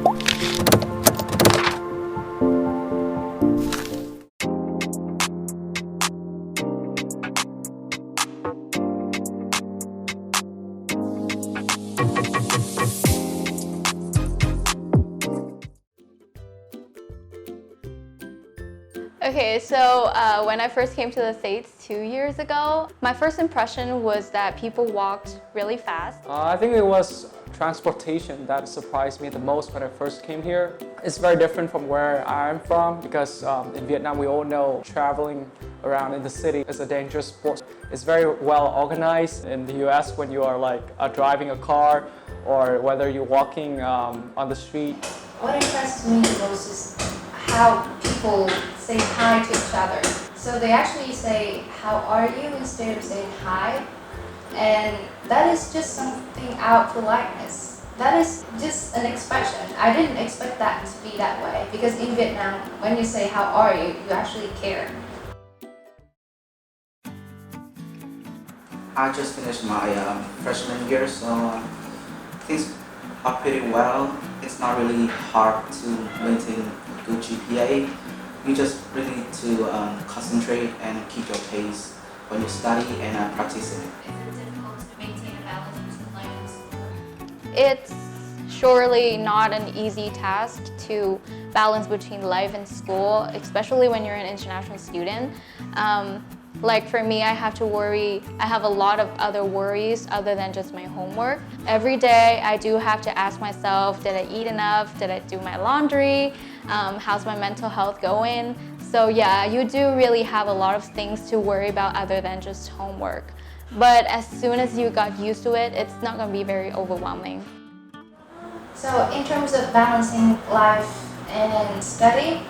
Okay, so when I first came to the States 2 years ago, my first impression was that people walked really fast. I think it was transportation that surprised me the most when I first came here. It's very different from where I'm from because in Vietnam we all know traveling around in the city is a dangerous sport. It's very well organized. In the US, when you are like driving a car or whether you're walking on the street. What impressed me most is how people say hi to each other. So they actually say, "How are you?" instead of saying hi. And that is just something out politeness. That is just an expression. I didn't expect that to be that way because in Vietnam, when you say "How are you?" you actually care. I just finished my freshman year, so things are pretty well. It's not really hard to maintain a good GPA. You just really need to concentrate and keep your pace when you study and practicing. Is it difficult to maintain a balance between life and school? It's surely not an easy task to balance between life and school, especially when you're an international student. Like for me, I have a lot of other worries other than just my homework. Every day I do have to ask myself, did I eat enough? Did I do my laundry? How's my mental health going? So yeah, you do really have a lot of things to worry about other than just homework. But as soon as you got used to it, it's not going to be very overwhelming. So in terms of balancing life and study,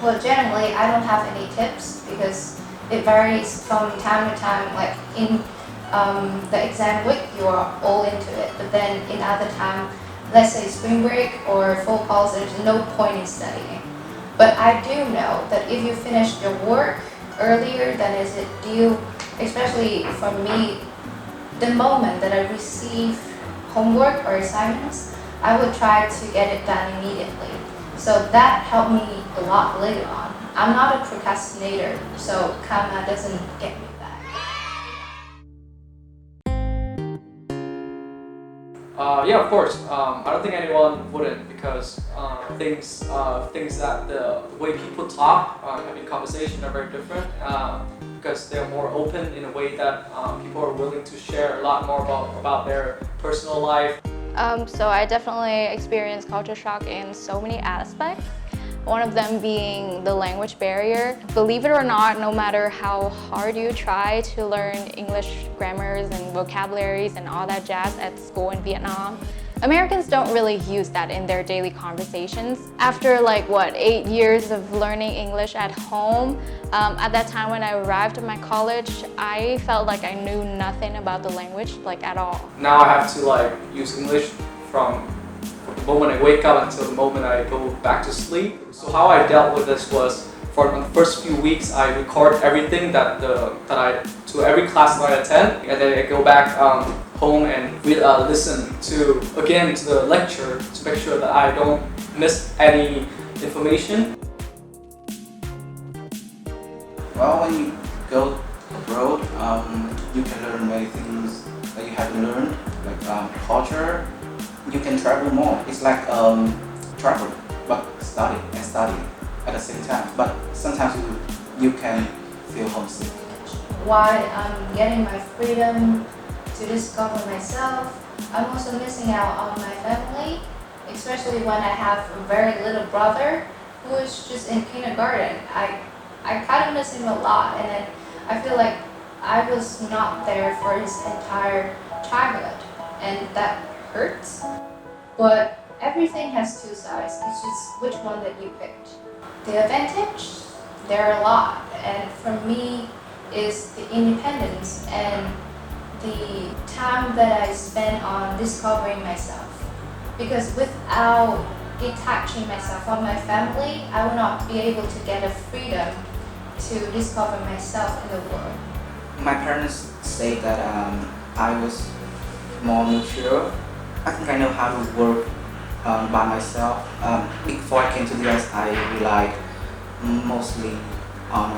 well, generally I don't have any tips because it varies from time to time. Like in the exam week, you are all into it, but then in other time, let's say spring break or fall pause, there's no point in studying. But I do know that if you finish your work earlier than is it due, especially for me, the moment that I receive homework or assignments, I would try to get it done immediately. So that helped me a lot later on. I'm not a procrastinator, so karma doesn't get me back. Yeah, of course. I don't think anyone wouldn't because things that the way people talk, having conversation are very different because they're more open in a way that people are willing to share a lot more about their personal life. So I definitely experienced culture shock in so many aspects. One of them being the language barrier. Believe it or not, no matter how hard you try to learn English grammars and vocabularies and all that jazz at school in Vietnam, Americans don't really use that in their daily conversations. After 8 years of learning English at home, at that time when I arrived at my college, I felt like I knew nothing about the language at all. Now I have to use English from the moment I wake up until the moment I go back to sleep. So how I dealt with this was, for the first few weeks, I record everything that to every class that I attend, and then I go back home and listen to the lecture to make sure that I don't miss any information. Well, when you go abroad, you can learn many things that you haven't learned, like culture. You can travel more. It's like travel, but study at the same time. But sometimes you can feel homesick. While I'm getting my freedom to discover myself, I'm also missing out on my family, especially when I have a very little brother who is just in kindergarten. I kind of miss him a lot, and then I feel like I was not there for his entire childhood, and that hurts. But everything has two sides. It's just which one that you picked. The advantage, there are a lot, and for me is the independence and the time that I spend on discovering myself. Because without detaching myself from my family, I will not be able to get a freedom to discover myself in the world. My parents say that I was more mature. I think I know how to work by myself. Before I came to the US, I relied mostly on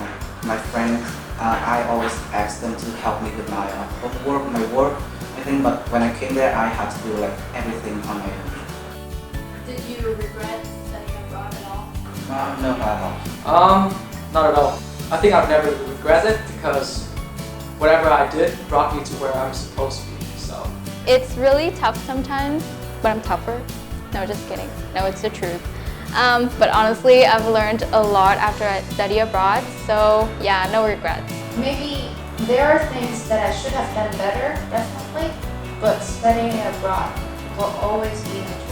my friends. I always asked them to help me with my homework, my work, I think. But when I came there, I had to do like everything on my own. Did you regret studying abroad at all? No, not at all. Not at all. I think I've never regretted it because whatever I did brought me to where I'm supposed to be. So It's really tough sometimes, but I'm tougher. No, just kidding. No, it's the truth. But honestly, I've learned a lot after I study abroad, so yeah, no regrets. Maybe there are things that I should have done better, definitely, but studying abroad will always be my